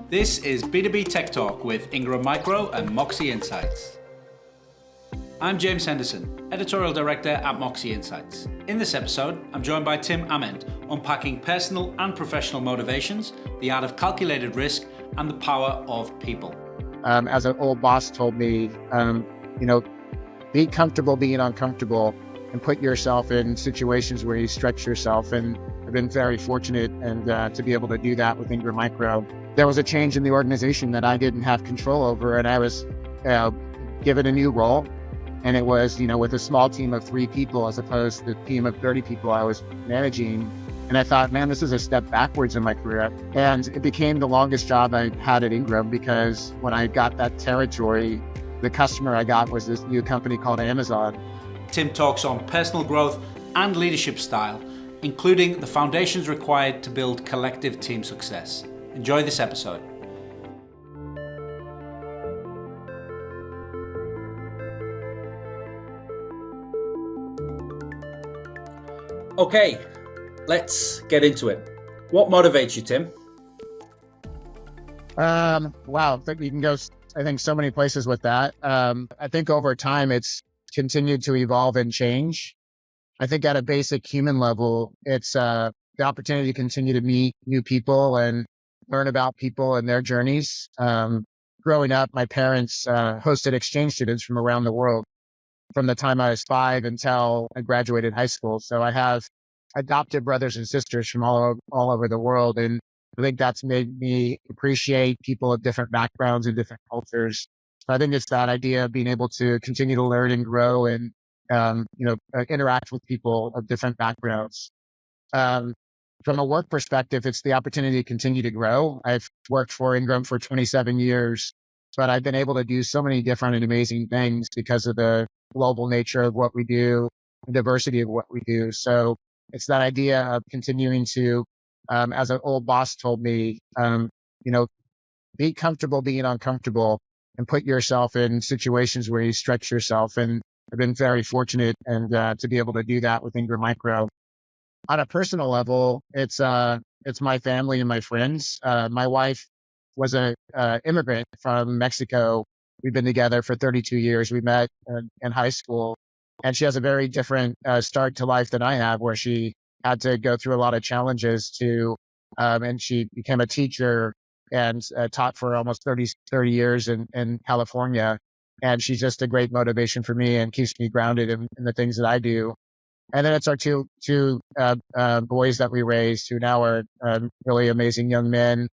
This is B2B Tech Talk with Ingram Micro and Moxie Insights. I'm James Henderson, Editorial Director at Moxie Insights. In this episode, I'm joined by Tim Ament, unpacking personal and professional motivations, the art of calculated risk, and the power of people. As an old boss told me, be comfortable being uncomfortable and put yourself in situations where you stretch yourself. And I've been very fortunate to be able to do that with Ingram Micro. There was a change in the organization that I didn't have control over, and I was given a new role. And it was, with a small team of 3 people as opposed to the team of 30 people I was managing. And I thought, man, this is a step backwards in my career. And it became the longest job I had at Ingram, because when I got that territory, the customer I got was this new company called Amazon. Tim talks on personal growth and leadership style, including the foundations required to build collective team success. Enjoy this episode. Okay, let's get into it. What motivates you, Tim? Wow, you can go, I think, so many places with that. I think over time, it's continued to evolve and change. I think at a basic human level, it's the opportunity to continue to meet new people and learn about people and their journeys. Growing up, my parents hosted exchange students from around the world from the time I was 5 until I graduated high school. So I have adopted brothers and sisters from all over the world. And I think that's made me appreciate people of different backgrounds and different cultures. So I think it's that idea of being able to continue to learn and grow and, interact with people of different backgrounds. From a work perspective, it's the opportunity to continue to grow. I've worked for Ingram for 27 years, but I've been able to do so many different and amazing things because of the global nature of what we do, the diversity of what we do. So it's that idea of continuing to, as an old boss told me, be comfortable being uncomfortable and put yourself in situations where you stretch yourself. And I've been very fortunate to be able to do that with Ingram Micro. On a personal level, it's my family and my friends. My wife was a immigrant from Mexico. We've been together for 32 years. We met in high school, and she has a very different start to life than I have, where she had to go through a lot of challenges and she became a teacher and taught for almost 30 years in California. And she's just a great motivation for me and keeps me grounded in the things that I do. And then it's our two boys that we raised, who now are really amazing young men.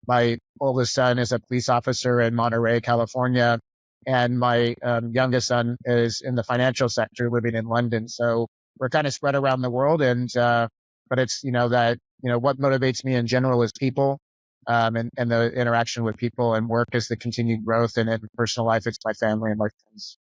My oldest son is a police officer in Monterey, California, and my youngest son is in the financial sector, living in London. So we're kind of spread around the world, but it's what motivates me in general is people, and the interaction with people, and work is the continued growth, and in personal life it's my family and my friends.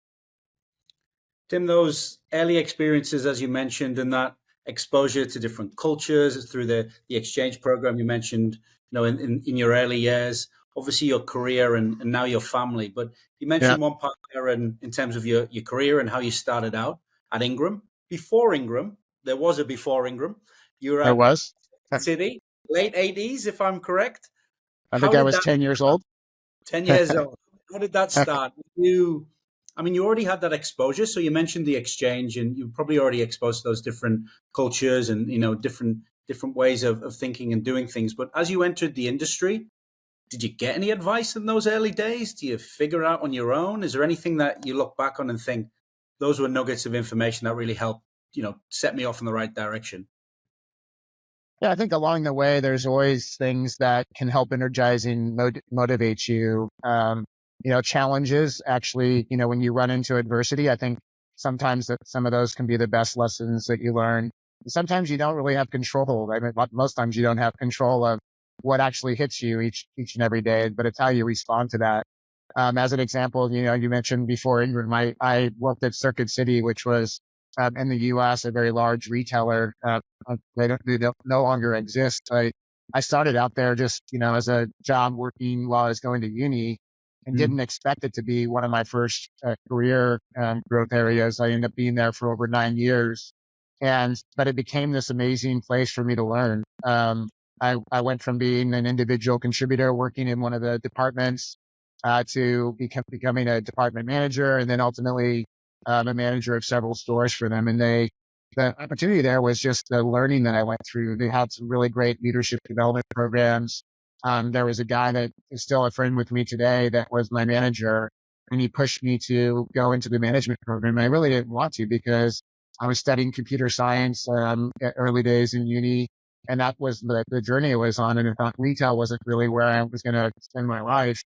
Tim, those early experiences, as you mentioned, and that exposure to different cultures through the exchange program you mentioned, in your early years, obviously your career and now your family. But you mentioned one part there in terms of your career and how you started out at Ingram. Before Ingram, there was a before Ingram. You were at City, late 80s, if I'm correct. I think I was 10 years old. 10 years old. How did that start? You already had that exposure. So you mentioned the exchange, and you probably already exposed to those different cultures and, different ways of thinking and doing things. But as you entered the industry, did you get any advice in those early days? Do you figure out on your own? Is there anything that you look back on and think those were nuggets of information that really helped, set me off in the right direction? Yeah, I think along the way, there's always things that can help energize and motivate you. Challenges actually, when you run into adversity, I think sometimes that some of those can be the best lessons that you learn. And sometimes you don't really have control. I mean, most times you don't have control of what actually hits you each and every day, but it's how you respond to that. As an example, you mentioned before, Ingram, I worked at Circuit City, which was in the U.S., a very large retailer. They no longer exist. I started out there just, as a job working while I was going to uni, and didn't expect it to be one of my first career growth areas. I ended up being there for over 9 years. But it became this amazing place for me to learn. I went from being an individual contributor working in one of the departments to becoming a department manager, and then ultimately a manager of several stores for them. And the opportunity there was just the learning that I went through. They had some really great leadership development programs. There was a guy that is still a friend with me today that was my manager, and he pushed me to go into the management program. I really didn't want to because I was studying computer science at early days in uni, and that was the journey I was on. And I thought retail wasn't really where I was going to spend my life,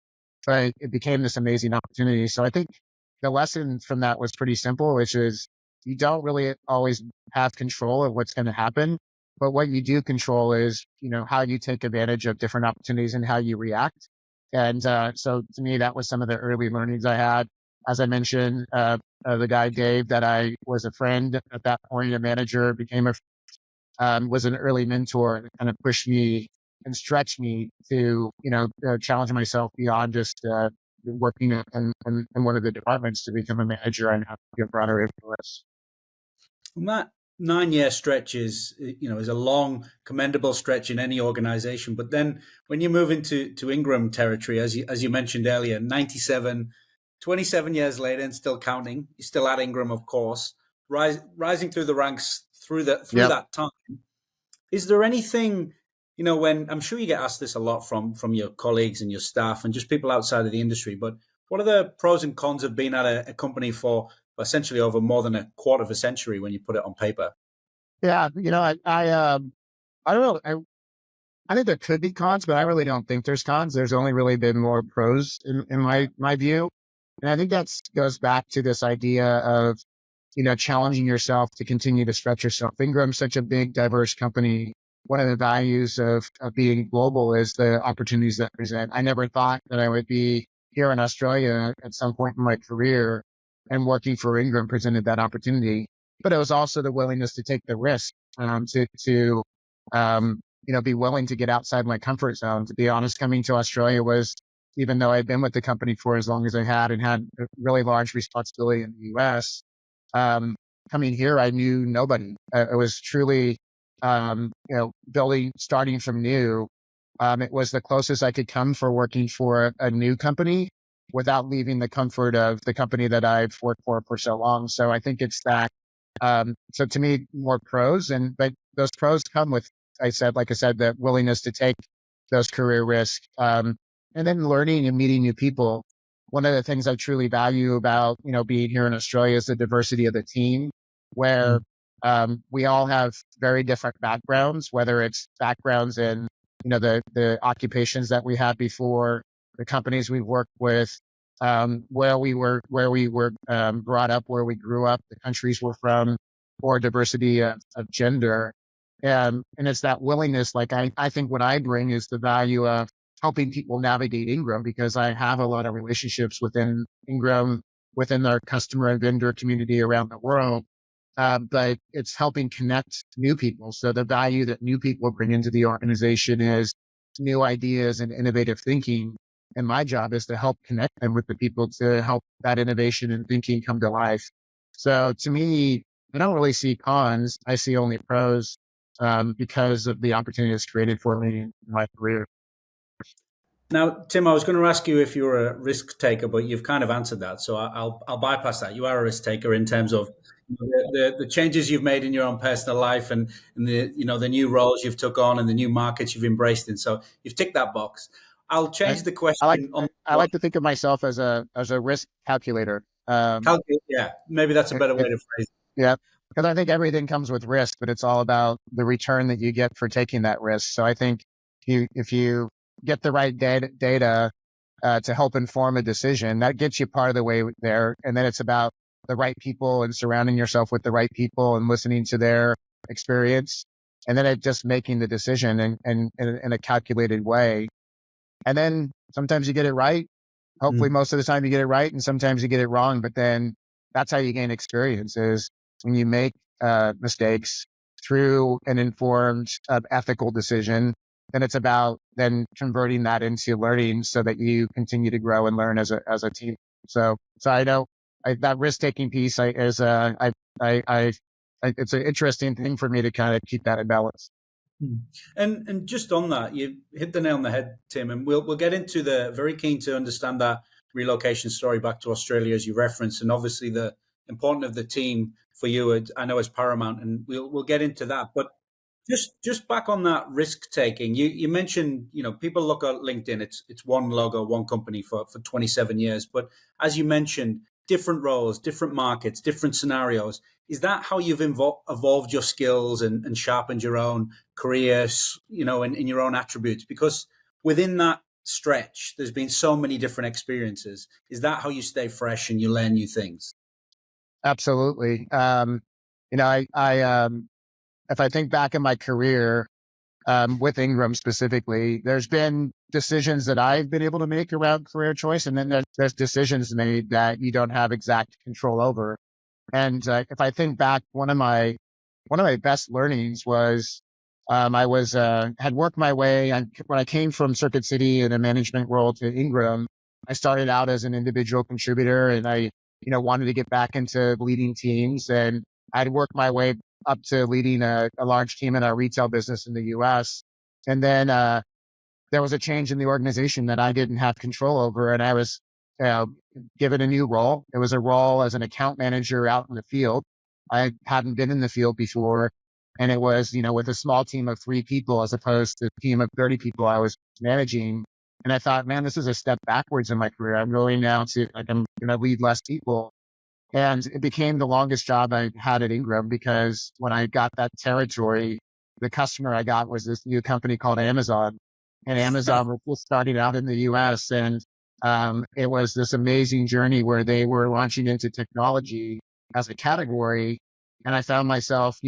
but it became this amazing opportunity. So I think the lesson from that was pretty simple, which is you don't really always have control of what's going to happen. But what you do control is, how you take advantage of different opportunities and how you react. And so to me, that was some of the early learnings I had. As I mentioned, the guy, Dave, that I was a friend at that point, a manager, was an early mentor and kind of pushed me and stretched me to, challenge myself beyond just working in one of the departments to become a manager and have a broader influence. And that 9-year stretch is a long, commendable stretch in any organization. But then when you move into Ingram territory, as you mentioned earlier, 27 years later and still counting, you're still at Ingram, of course, rising through the ranks through Yep. that time. Is there anything, when I'm sure you get asked this a lot from your colleagues and your staff and just people outside of the industry, but what are the pros and cons of being at a company for essentially over more than a quarter of a century when you put it on paper? Yeah. I don't know. I think there could be cons, but I really don't think there's cons. There's only really been more pros in my view. And I think that goes back to this idea of, challenging yourself to continue to stretch yourself. Ingram's such a big, diverse company. One of the values of being global is the opportunities that present. I never thought that I would be here in Australia at some point in my career, and working for Ingram presented that opportunity. But it was also the willingness to take the risk, to be willing to get outside my comfort zone. To be honest, coming to Australia was, even though I'd been with the company for as long as I had and had a really large responsibility in the US, coming here, I knew nobody. It was truly, starting from new. It was the closest I could come for working for a new company without leaving the comfort of the company that I've worked for so long. So I think it's that. So to me, more pros, but those pros come with, like I said, the willingness to take those career risks, and then learning and meeting new people. One of the things I truly value about, being here in Australia is the diversity of the team, where we all have very different backgrounds, whether it's backgrounds in, the occupations that we had before, the companies we've worked with, where we were brought up, where we grew up, the countries we're from, or diversity of gender. And it's that willingness, like I think what I bring is the value of helping people navigate Ingram, because I have a lot of relationships within Ingram, within our customer and vendor community around the world. But it's helping connect new people. So the value that new people bring into the organization is new ideas and innovative thinking. And my job is to help connect them with the people to help that innovation and thinking come to life. So to me, I don't really see cons. I see only pros, because of the opportunity that's created for me in my career. Now, Tim, I was going to ask you if you're a risk taker, but you've kind of answered that, so I'll bypass that. You are a risk taker in terms of the changes you've made in your own personal life and the new roles you've took on and the new markets you've embraced in. So you've ticked that box. I'll I, change the I like question on I like to think of myself as a risk calculator. calculate. Yeah, maybe that's a better way to phrase it. Yeah, because I think everything comes with risk, but it's all about the return that you get for taking that risk. So I think if you get the right data to help inform a decision, that gets you part of the way there. And then it's about the right people and surrounding yourself with the right people and listening to their experience. And then it just making the decision in a calculated way. And then sometimes you get it right. Hopefully most of the time you get it right, and sometimes you get it wrong. But then that's how you gain experience, is when you make mistakes through an informed, ethical decision. Then it's about then converting that into learning so that you continue to grow and learn as a team. So I know that risk taking piece it's an interesting thing for me to kind of keep that in balance. Mm. And just on that, you hit the nail on the head, Tim. And we'll get into the very keen to understand that relocation story back to Australia as you referenced, and obviously the importance of the team for you. I know is paramount, and we'll get into that. But just back on that risk taking, you mentioned, people look at LinkedIn, it's one logo, one company for 27 years. But as you mentioned, different roles, different markets, different scenarios. Is that how you've evolved your skills and sharpened your own career, in your own attributes? Because within that stretch, there's been so many different experiences. Is that how you stay fresh and you learn new things? Absolutely. If I think back in my career, with Ingram specifically, there's been decisions that I've been able to make around career choice. And then there's decisions made that you don't have exact control over. And if I think back, one of my best learnings was I was had worked my way. When I came from Circuit City in a management role to Ingram, I started out as an individual contributor, and I wanted to get back into leading teams, and I'd worked my way up to leading a large team in our retail business in the U.S. And then there was a change in the organization that I didn't have control over, and I was uh, given a new role. It was a role as an account manager out in the field. I hadn't been in the field before, and it was with a small team of 3 people as opposed to a team of 30 people I was managing. And I thought, man, this is a step backwards in my career. I'm going now to I'm going to lead less people. And it became the longest job I had at Ingram because when I got that territory, the customer I got was this new company called Amazon. And Amazon was just starting out in the US. And it was this amazing journey where they were launching into technology as a category. And I found myself,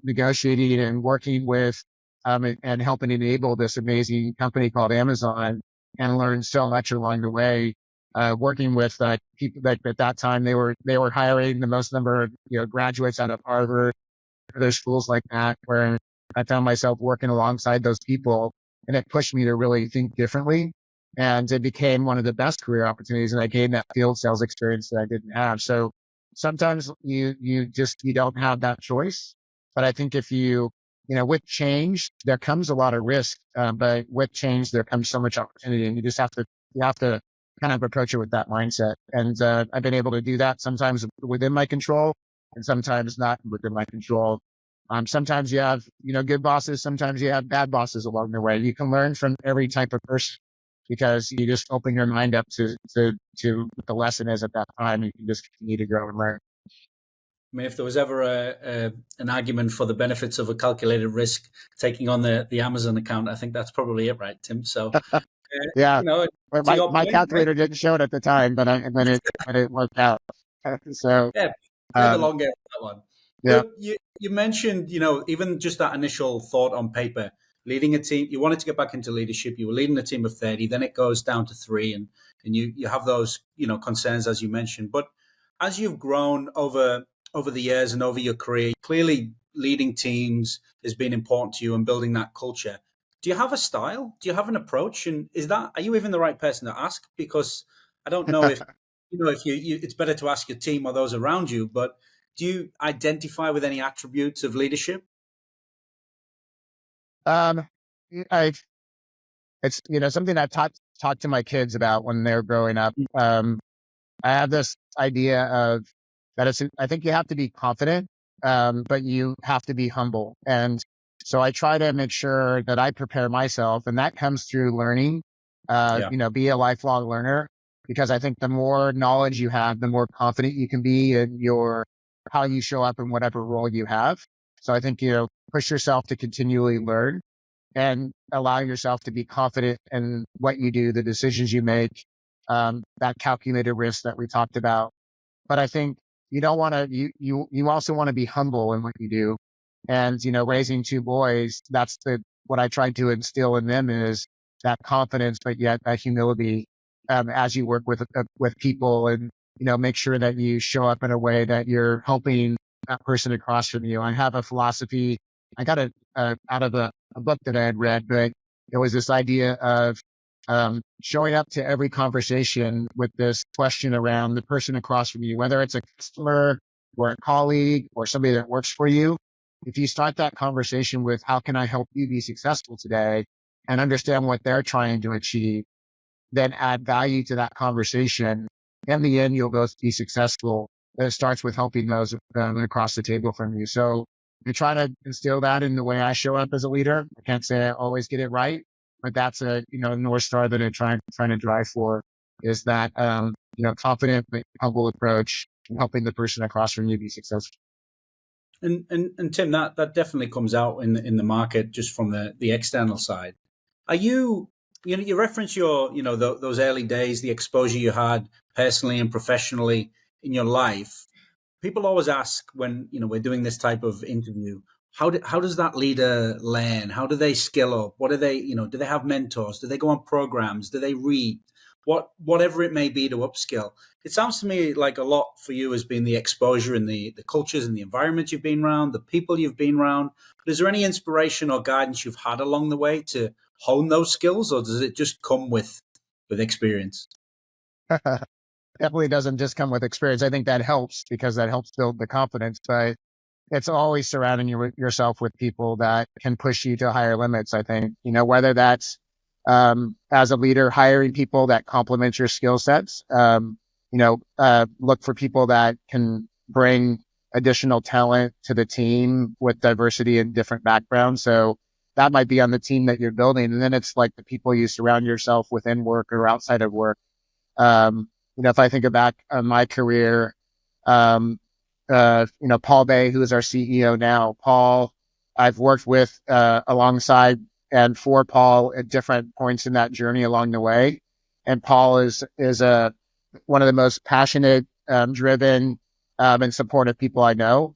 negotiating and working with and helping enable this amazing company called Amazon, and learned so much along the way, working with people that at that time they were hiring the most number of graduates out of Harvard, other schools like that, where I found myself working alongside those people, and it pushed me to really think differently. And it became one of the best career opportunities, and I gained that field sales experience that I didn't have. So sometimes you don't have that choice, but I think if with change there comes a lot of risk, but with change there comes so much opportunity, and you have to kind of approach it with that mindset. And I've been able to do that sometimes within my control and sometimes not within my control. Sometimes you have, good bosses. Sometimes you have bad bosses along the way. You can learn from every type of person because you just open your mind up to what the lesson is at that time. You can just continue to grow and learn. I mean, if there was ever an argument for the benefits of a calculated risk taking on the Amazon account, I think that's probably it, right, Tim? So, Yeah. you know, Well, to your my point, right? calculator didn't show it at the time, but it worked out. So, Yeah, play the um, long game with that one. yeah. But you mentioned, even just that initial thought on paper, leading a team. You wanted to get back into leadership. You were leading a team of 30, then it goes down to 3, and you have those concerns as you mentioned. But as you've grown over the years and over your career, clearly leading teams has been important to you and building that culture. Do you have a style? Do you have an approach? And are you even the right person to ask? Because I don't know if if it's better to ask your team or those around you, but do you identify with any attributes of leadership? Um, I it's something I've talked to my kids about when they're growing up. I have this idea of that I think you have to be confident, but you have to be humble. And so I try to make sure that I prepare myself, and that comes through learning. Yeah. Be a lifelong learner, because I think the more knowledge you have, the more confident you can be in your how you show up in whatever role you have. So I think push yourself to continually learn and allow yourself to be confident in what you do, the decisions you make, that calculated risk that we talked about. But I think you don't want to, you also want to be humble in what you do. And, raising 2 boys, what I tried to instill in them is that confidence, but yet that humility, as you work with people, and, make sure that you show up in a way that you're helping that person across from you. I have a philosophy. I got it out of a book that I had read, but it was this idea of showing up to every conversation with this question around the person across from you, whether it's a customer or a colleague or somebody that works for you. if you start that conversation with, how can I help you be successful today, and understand what they're trying to achieve, then add value to that conversation, in the end, you'll both be successful. And it starts with helping those across the table from you. So I try to instill that in the way I show up as a leader. I can't say I always get it right, but that's a, North Star that I'm trying to drive for, is that, confident, but humble approach, and helping the person across from you be successful. And Tim, that definitely comes out in the market just from the external side. Are you reference your those early days, the exposure you had personally and professionally in your life. People always ask when we're doing this type of interview, how does that leader learn? How do they skill up? What do they do they have mentors? Do they go on programs? Do they read? Whatever it may be to upskill. It sounds to me like a lot for you has been the exposure and the cultures and the environment you've been around, the people you've been around. But is there any inspiration or guidance you've had along the way to hone those skills, or does it just come with experience? Definitely doesn't just come with experience. I think that helps, because that helps build the confidence, but it's always surrounding yourself with people that can push you to higher limits. I think, whether that's, as a leader, hiring people that complement your skill sets, look for people that can bring additional talent to the team with diversity and different backgrounds. So that might be on the team that you're building. And then it's like the people you surround yourself within work or outside of work. If I think back on my career, Paul Bay, who is our CEO now, Paul, I've worked with, alongside and for Paul at different points in that journey along the way. And Paul is one of the most passionate, driven, and supportive people I know.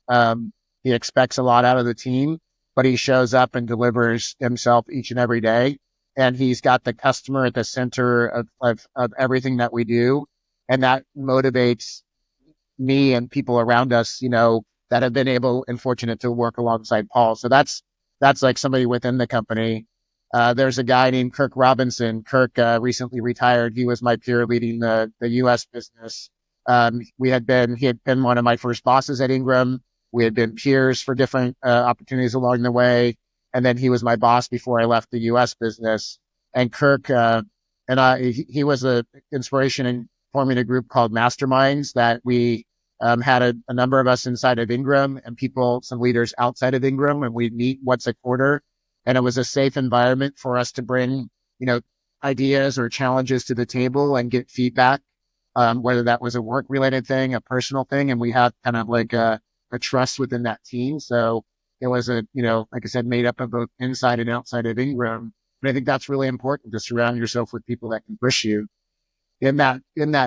He expects a lot out of the team, but he shows up and delivers himself each and every day. And he's got the customer at the center of everything that we do. And that motivates me and people around us, that have been able and fortunate to work alongside Paul. So that's like somebody within the company. There's a guy named Kirk Robinson. Kirk recently retired. He was my peer leading the U.S. business. He had been one of my first bosses at Ingram. We had been peers for different opportunities along the way. And then he was my boss before I left the U.S. business. And Kirk he was an inspiration in forming a group called Masterminds that we had a number of us inside of Ingram and some leaders outside of Ingram, and we'd meet once a quarter. And it was a safe environment for us to bring, ideas or challenges to the table and get feedback, whether that was a work related thing, a personal thing. And we had kind of like a trust within that team. So it was like I said, made up of both inside and outside of Ingram. But I think that's really important, to surround yourself with people that can push you in that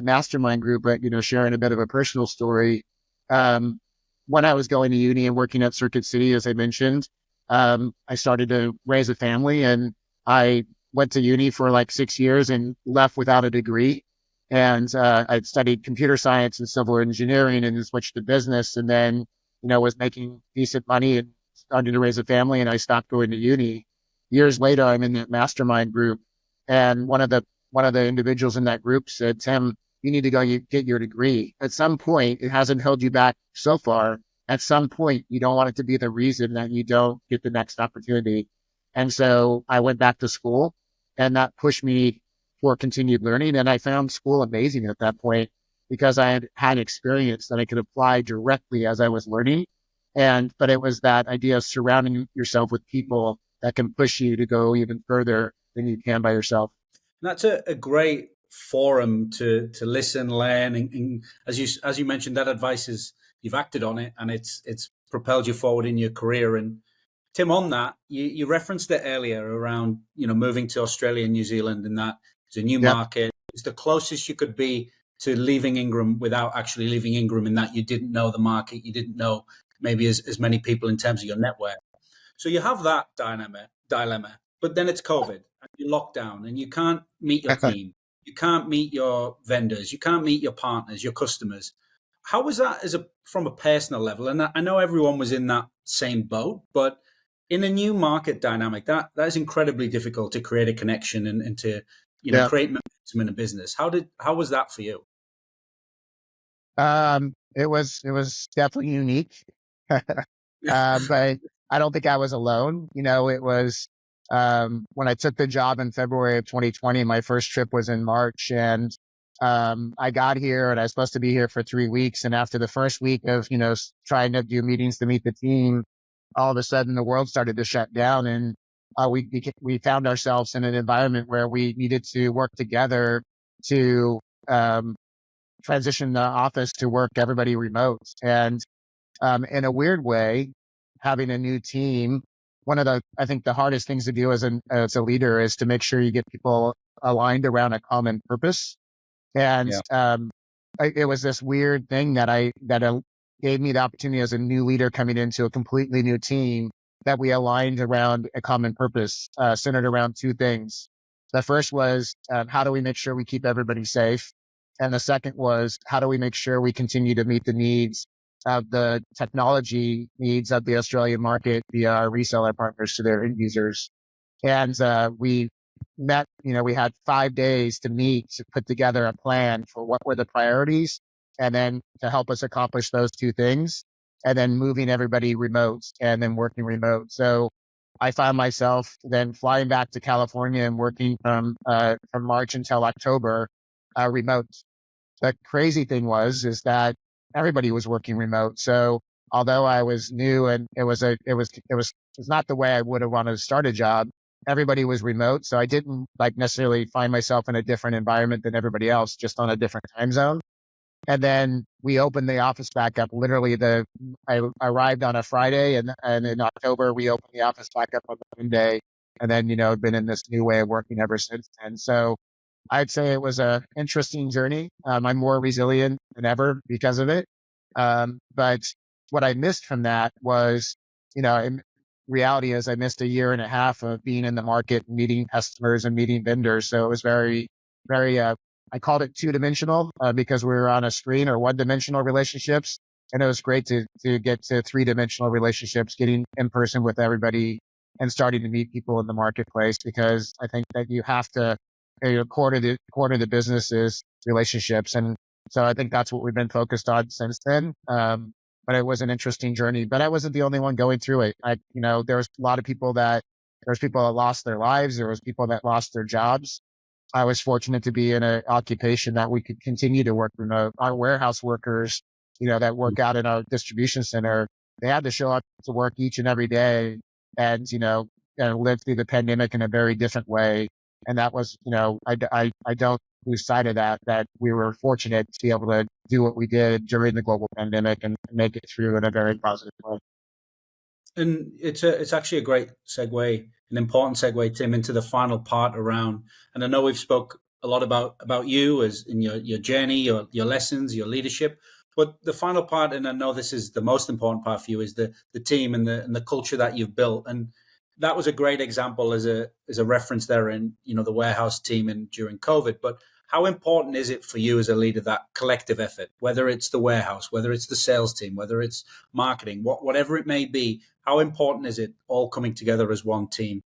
mastermind group. But, sharing a bit of a personal story, when I was going to uni and working at Circuit City, as I mentioned, I started to raise a family, and I went to uni for like 6 years and left without a degree. And I studied computer science and civil engineering, and then switched to business, and then, was making decent money and started to raise a family, and I stopped going to uni. Years later, I'm in that mastermind group, and one of the individuals in that group said, "Tim, you need to go get your degree. At some point, it hasn't held you back so far. At some point, you don't want it to be the reason that you don't get the next opportunity." And so I went back to school, and that pushed me for continued learning. And I found school amazing at that point, because I had experience that I could apply directly as I was learning. But it was that idea of surrounding yourself with people that can push you to go even further than you can by yourself. That's a great forum to listen, learn, and as you mentioned, that advice is, you've acted on it, and it's propelled you forward in your career. And Tim, on that, you referenced it earlier around moving to Australia and New Zealand, and that it's a new Yep. market. It's the closest you could be to leaving Ingram without actually leaving Ingram, in that you didn't know the market, you didn't know maybe as many people in terms of your network. So you have that dilemma, but then it's COVID and you're locked down and you can't meet your team. You can't meet your vendors. You can't meet your partners, your customers. How was that from a personal level? And I know everyone was in that same boat, but in a new market dynamic, that is incredibly difficult to create a connection and to, Yeah. create momentum in a business. How was that for you? It was definitely unique. But I don't think I was alone. It was when I took the job in February of 2020. My first trip was in March, and I got here, and I was supposed to be here for 3 weeks. And after the first week of trying to do meetings to meet the team, all of a sudden the world started to shut down, and we found ourselves in an environment where we needed to work together to um, transition the office to work everybody remote. And in a weird way, having a new team, I think the hardest things to do as a leader is to make sure you get people aligned around a common purpose. And Yeah. it was this weird thing that gave me the opportunity as a new leader coming into a completely new team, that we aligned around a common purpose, centered around two things. The first was, how do we make sure we keep everybody safe? And the second was, how do we make sure we continue to meet the needs of the technology needs of the Australian market via our reseller partners to their end users? And we met, we had 5 days to meet, to put together a plan for what were the priorities, and then to help us accomplish those two things, and then moving everybody remote and then working remote. So I found myself then flying back to California and working from March until October remote. The crazy thing is that everybody was working remote. So although I was new, and it was not the way I would have wanted to start a job, everybody was remote. So I didn't necessarily find myself in a different environment than everybody else, just on a different time zone. And then we opened the office back up. Literally, I arrived on a Friday, and in October we opened the office back up on the Monday. And then been in this new way of working ever since. And so I'd say it was a interesting journey. I'm more resilient than ever because of it. But what I missed from that was, in reality is I missed a year and a half of being in the market, meeting customers and meeting vendors. So it was very, very, I called it two-dimensional because we were on a screen, or one-dimensional relationships. And it was great to get to three-dimensional relationships, getting in person with everybody and starting to meet people in the marketplace, because I think that you have to, core to the business is relationships. And so I think that's what we've been focused on since then. But it was an interesting journey, but I wasn't the only one going through it. There was a lot of people that lost their lives. There was people that lost their jobs. I was fortunate to be in an occupation that we could continue to work remote. Our warehouse workers, that work out in our distribution center, they had to show up to work each and every day, and, live through the pandemic in a very different way. And that was, I don't lose sight of that we were fortunate to be able to do what we did during the global pandemic and make it through in a very positive way. And it's actually a great segue, an important segue, Tim, into the final part around. And I know we've spoke a lot about you as in your journey, your lessons, your leadership. But the final part, and I know this is the most important part for you, is the team and the culture that you've built. And that was a great example as a reference there in the warehouse team and during COVID. But how important is it for you as a leader, that collective effort, whether it's the warehouse, whether it's the sales team, whether it's marketing, whatever it may be? How important is it all coming together as one team?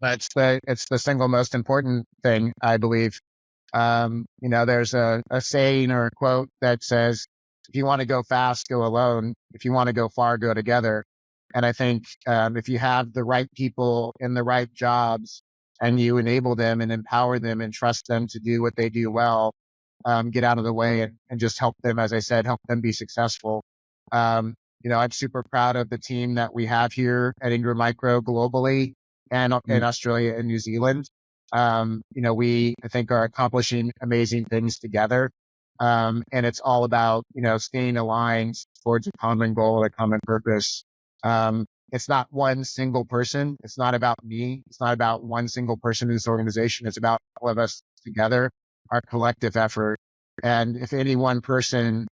It's the single most important thing, I believe. There's a saying or a quote that says, if you want to go fast, go alone. If you want to go far, go together. And I think if you have the right people in the right jobs, and you enable them and empower them and trust them to do what they do well, get out of the way and just help them, as I said, help them be successful. I'm super proud of the team that we have here at Ingram Micro globally, and in Australia and New Zealand. We, I think, are accomplishing amazing things together. And it's all about, staying aligned towards a common goal, a common purpose. It's not one single person. It's not about me. It's not about one single person in this organization. It's about all of us together, our collective effort. And if any one person,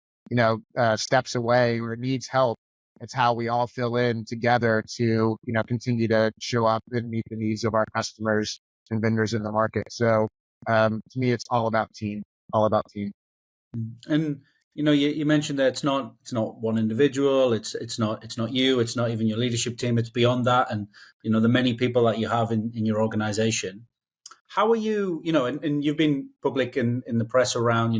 steps away or needs help, it's how we all fill in together to, continue to show up and meet the needs of our customers and vendors in the market. So, to me, it's all about team, all about team. And you mentioned that it's not one individual. It's not you. It's not even your leadership team. It's beyond that. And the many people that you have in your organization. How are you, and you've been public in the press around,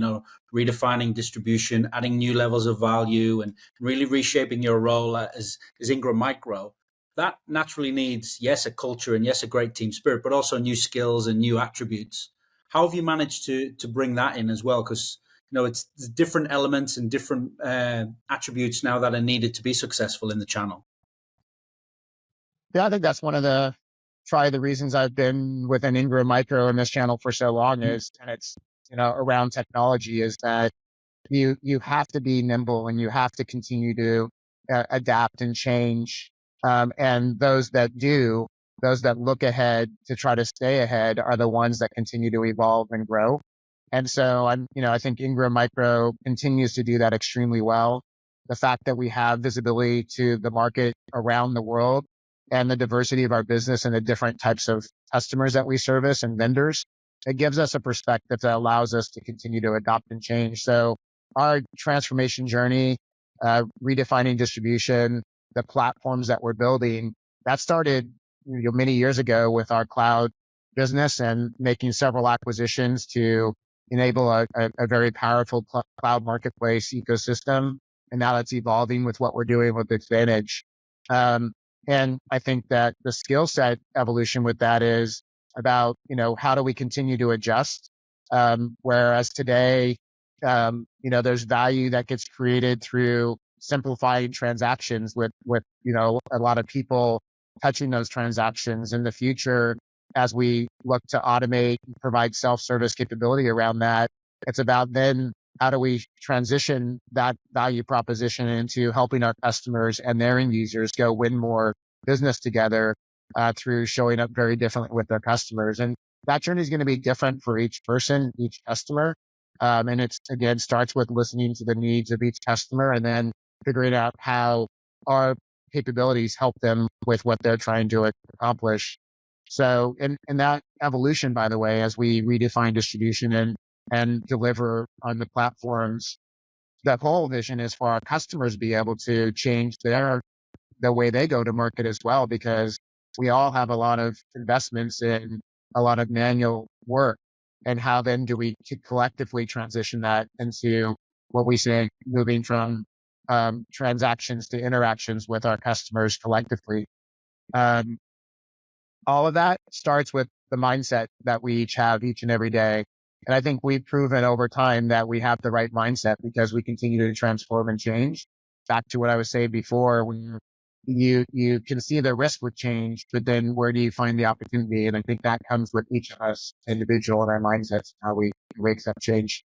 redefining distribution, adding new levels of value, and really reshaping your role as Ingram Micro. That naturally needs, yes, a culture and yes, a great team spirit, but also new skills and new attributes. How have you managed to bring that in as well? Because it's different elements and different attributes now that are needed to be successful in the channel. Yeah, I think that's one of the probably the reasons I've been within Ingram Micro in this channel for so long is, and it's, around technology is that you have to be nimble and you have to continue to adapt and change. And those that look ahead to try to stay ahead are the ones that continue to evolve and grow. And so I think Ingram Micro continues to do that extremely well. The fact that we have visibility to the market around the world and the diversity of our business and the different types of customers that we service and vendors, it gives us a perspective that allows us to continue to adopt and change. So our transformation journey, redefining distribution, the platforms that we're building, that started many years ago with our cloud business and making several acquisitions to enable a very powerful cloud marketplace ecosystem. And now it's evolving with what we're doing with Advantage. And I think that the skill set evolution with that is about, how do we continue to adjust? Whereas today, there's value that gets created through simplifying transactions with a lot of people touching those transactions. In the future, as we look to automate and provide self-service capability around that, it's about then how do we transition that value proposition into helping our customers and their end users go win more business together through showing up very differently with their customers. And that journey is going to be different for each person, each customer. And it's, again, starts with listening to the needs of each customer and then figuring out how our capabilities help them with what they're trying to accomplish. So, in that evolution, by the way, as we redefine distribution and deliver on the platforms, the whole vision is for our customers to be able to change the way they go to market as well, because we all have a lot of investments in a lot of manual work. And how then do we collectively transition that into what we say, moving from transactions to interactions with our customers collectively? Um, all of that starts with the mindset that we each have each and every day. And I think we've proven over time that we have the right mindset because we continue to transform and change. Back to what I was saying before, when you can see the risk with change, but then where do you find the opportunity? And I think that comes with each of us individual and our mindsets, how we accept change.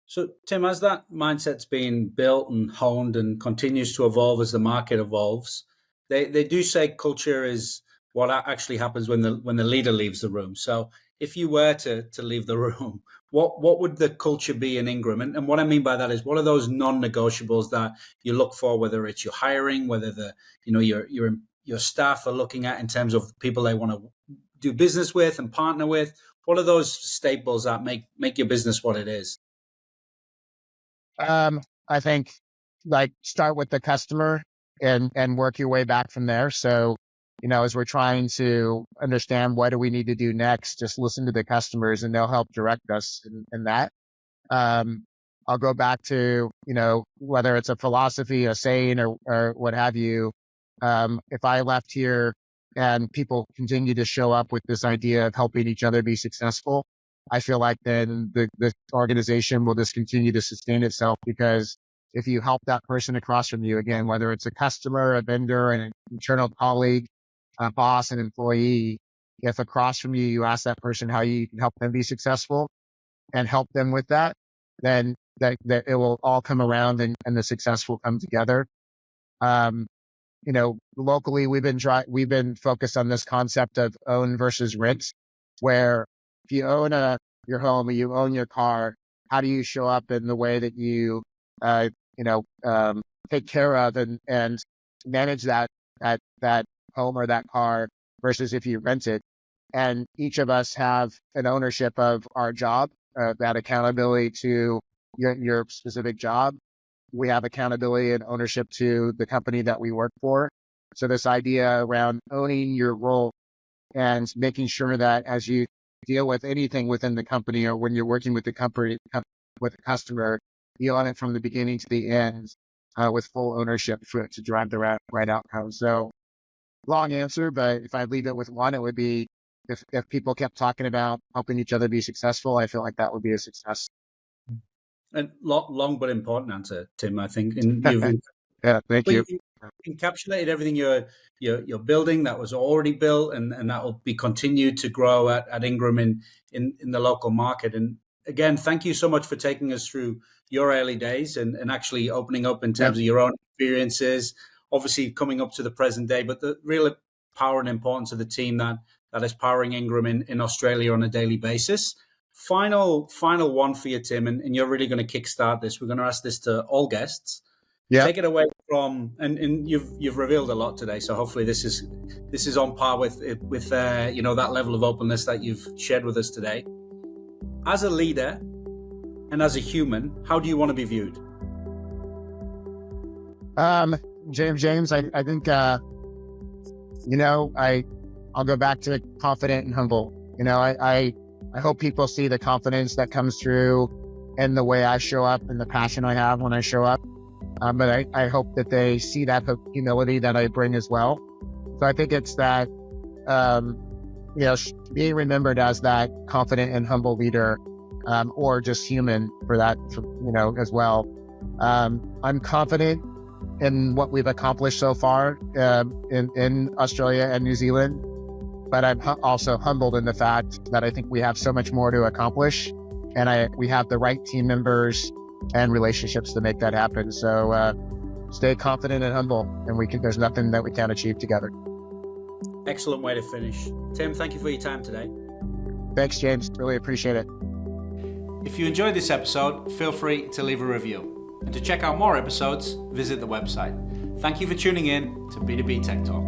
So, Tim, as that mindset's been built and honed and continues to evolve as the market evolves, they do say culture is what actually happens when the leader leaves the room. So, if you were to leave the room, what would the culture be in Ingram? And what I mean by that is, what are those non-negotiables that you look for, whether it's your hiring, whether your staff are looking at in terms of people they want to do business with and partner with? What are those staples that make your business what it is? I think like start with the customer and work your way back from there. So, as we're trying to understand what do we need to do next, just listen to the customers and they'll help direct us in that. Um, I'll go back to, whether it's a philosophy, a saying or what have you. If I left here and people continue to show up with this idea of helping each other be successful, I feel like then the organization will just continue to sustain itself because if you help that person across from you, again, whether it's a customer, a vendor, an internal colleague, a boss, an employee, if across from you, you ask that person how you can help them be successful and help them with that, then that it will all come around and the success will come together. Um, locally we've been focused on this concept of own versus rent, where if you own your home or you own your car, how do you show up in the way that you, uh, you know, um, take care of and manage that home or that car versus if you rent it. And each of us have an ownership of our job, that accountability to your specific job. We have accountability and ownership to the company that we work for. So this idea around owning your role and making sure that as you deal with anything within the company, or when you're working with the company, with a customer, you own it from the beginning to the end, with full ownership to drive the right outcome. So long answer, but if I leave it with one, it would be if people kept talking about helping each other be successful, I feel like that would be a success. And long but important answer, Tim, I think. And you've Yeah, thank you. encapsulated everything you're building that was already built, and that will be continued to grow at Ingram in the local market. And again, thank you so much for taking us through your early days and actually opening up in terms of your own experiences, obviously coming up to the present day, but the real power and importance of the team that is powering Ingram in Australia on a daily basis. Final one for you, Tim, and you're really going to kickstart this. We're going to ask this to all guests. Yeah. Take it away from, and you've revealed a lot today, so hopefully this is on par with that level of openness that you've shared with us today. As a leader and as a human, how do you want to be viewed? James, I think I'll go back to confident and humble. I hope people see the confidence that comes through in the way I show up and the passion I have when I show up. But I hope that they see that humility that I bring as well. So I think it's that, being remembered as that confident and humble leader, or just human for that, as well. I'm confident in what we've accomplished so far in Australia and New Zealand, but I'm also humbled in the fact that I think we have so much more to accomplish, and we have the right team members and relationships to make that happen. So stay confident and humble, and there's nothing that we can't achieve together. Excellent way to finish. Tim, thank you for your time today. Thanks, James. Really appreciate it. If you enjoyed this episode, feel free to leave a review. And to check out more episodes, visit the website. Thank you for tuning in to B2B Tech Talk.